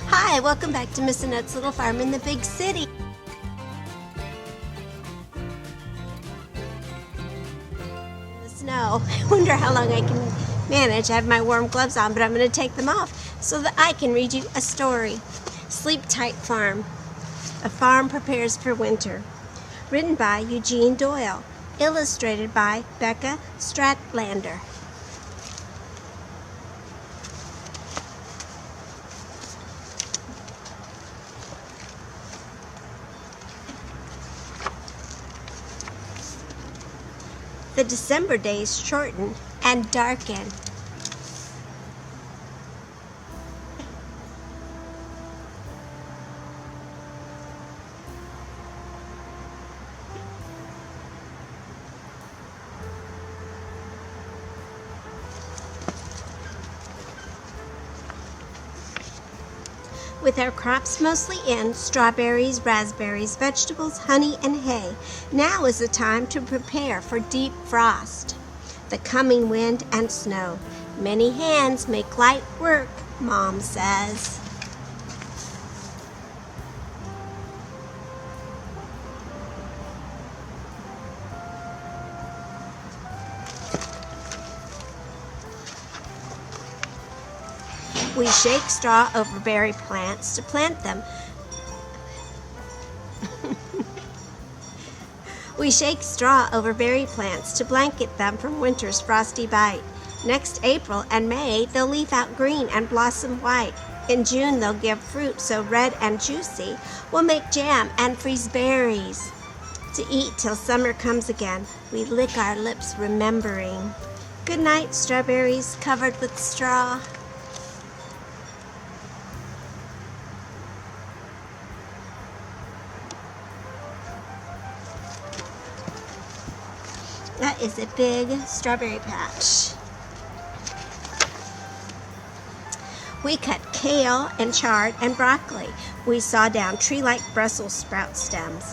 Hi, welcome back to Miss Annette's Little Farm in the Big City. The snow. I wonder how long I can manage. I have my warm gloves on, but I'm going to take them off so that I can read you a story. Sleep Tight Farm. A Farm Prepares for Winter. Written by Eugene Doyle. Illustrated by Becca Stratlander. The December days shorten and darken. With our crops mostly in, strawberries, raspberries, vegetables, honey, and hay, now is the time to prepare for deep frost, the coming wind and snow. Many hands make light work, Mom says. We shake straw over berry plants to plant them. We shake straw over berry plants to blanket them from winter's frosty bite. Next April and May, they'll leaf out green and blossom white. In June, they'll give fruit so red and juicy, we'll make jam and freeze berries. To eat till summer comes again, we lick our lips remembering. Good night, strawberries covered with straw. That is a big strawberry patch. We cut kale and chard and broccoli. We saw down tree-like Brussels sprout stems.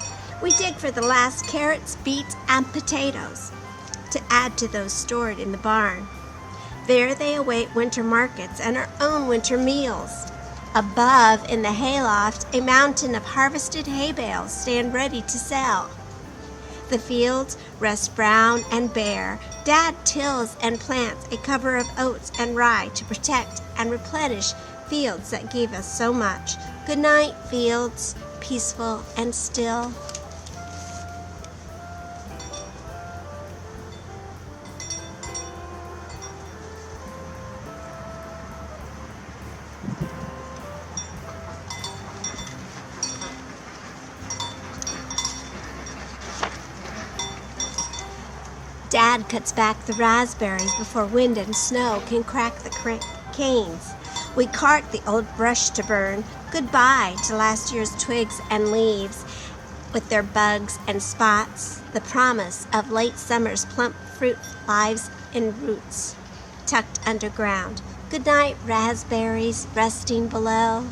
We dig for the last carrots, beets, and potatoes to add to those stored in the barn. There they await winter markets and our own winter meals. Above, in the hayloft, a mountain of harvested hay bales stand ready to sell. The fields rest brown and bare. Dad tills and plants a cover of oats and rye to protect and replenish fields that gave us so much. Good night, fields, peaceful and still. Dad cuts back the raspberries before wind and snow can crack the canes. We cart the old brush to burn. Goodbye to last year's twigs and leaves with their bugs and spots, the promise of late summer's plump fruit lives in roots tucked underground. Good night, raspberries resting below.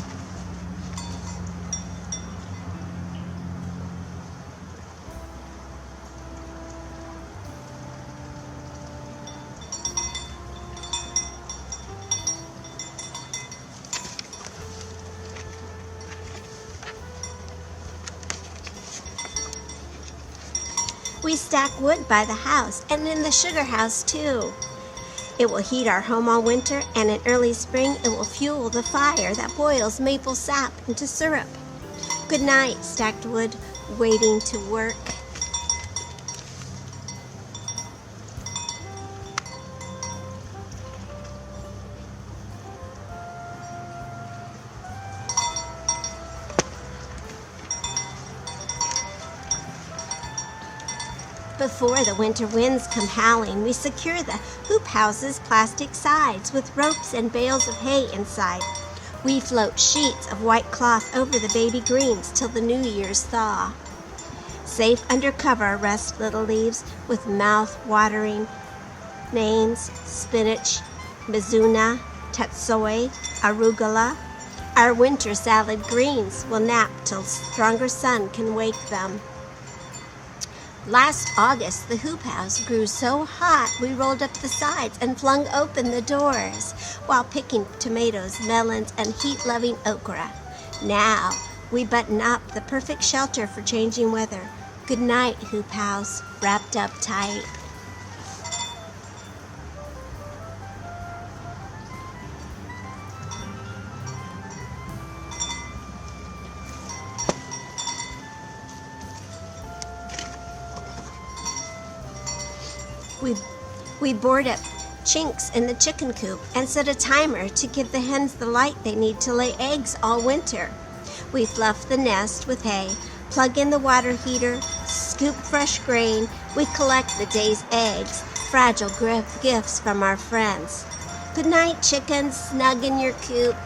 We stack wood by the house and in the sugar house too. It will heat our home all winter, and in early spring it will fuel the fire that boils maple sap into syrup. Good night, stacked wood waiting to work. Before the winter winds come howling, we secure the hoop house's plastic sides with ropes and bales of hay inside. We float sheets of white cloth over the baby greens till the New Year's thaw. Safe under cover rest little leaves with mouth-watering names: spinach, mizuna, tatsoi, arugula. Our winter salad greens will nap till stronger sun can wake them. Last August, the hoop house grew so hot we rolled up the sides and flung open the doors while picking tomatoes, melons, and heat-loving okra. Now, we button up, the perfect shelter for changing weather. Good night, hoop house, wrapped up tight. We board up chinks in the chicken coop and set a timer to give the hens the light they need to lay eggs all winter. We fluff the nest with hay, plug in the water heater, scoop fresh grain. We collect the day's eggs, fragile gifts from our friends. Good night, chickens, snug in your coop.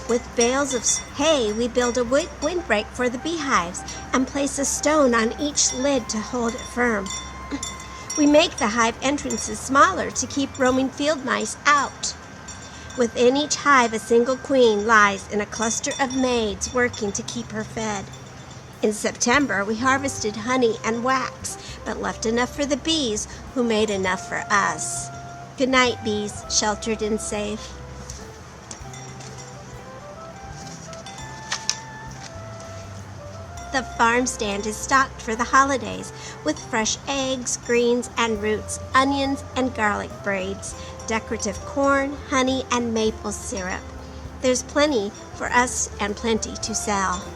With bales of hay, we build a windbreak for the beehives and place a stone on each lid to hold it firm. We make the hive entrances smaller to keep roaming field mice out. Within each hive, a single queen lies in a cluster of maids working to keep her fed. In September, we harvested honey and wax, but left enough for the bees, who made enough for us. Good night, bees, sheltered and safe. The farm stand is stocked for the holidays with fresh eggs, greens, and roots, onions and garlic braids, decorative corn, honey, and maple syrup. There's plenty for us and plenty to sell.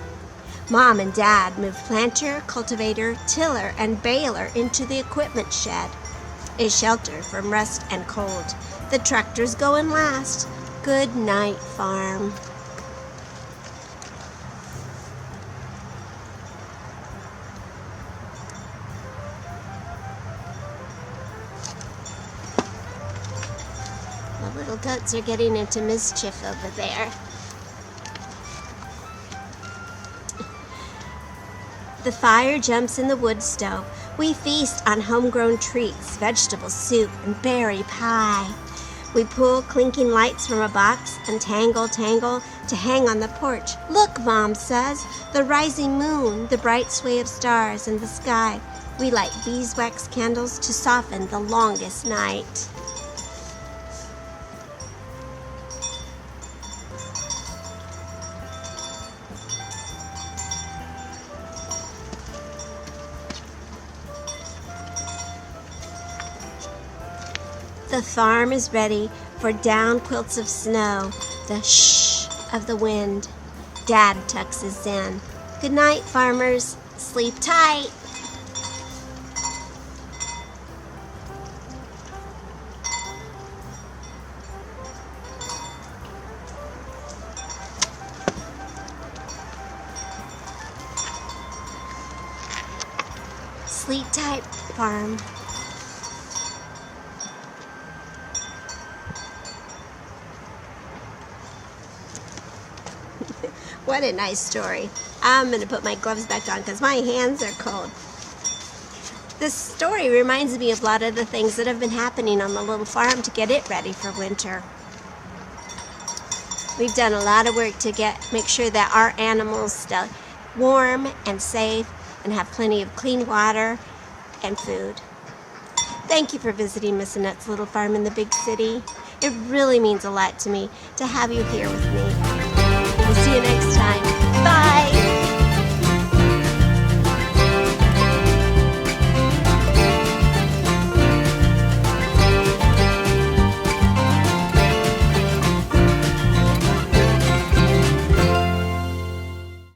Mom and Dad moved planter, cultivator, tiller, and baler into the equipment shed, a shelter from rust and cold. The tractors go in last. Good night, farm. The little goats are getting into mischief over there. The fire jumps in the wood stove. We feast on homegrown treats, vegetable soup, and berry pie. We pull clinking lights from a box and tangle to hang on the porch. Look, Mom says, the rising moon, the bright sway of stars in the sky. We light beeswax candles to soften the longest night. The farm is ready for down quilts of snow, the shh of the wind. Dad tucks us in. Good night, farmers. Sleep tight. Sleep tight, farm. What a nice story. I'm going to put my gloves back on because my hands are cold. This story reminds me of a lot of the things that have been happening on the little farm to get it ready for winter. We've done a lot of work to make sure that our animals stay warm and safe and have plenty of clean water and food. Thank you for visiting Miss Annette's Little Farm in the Big City. It really means a lot to me to have you here with me. We'll see you next time.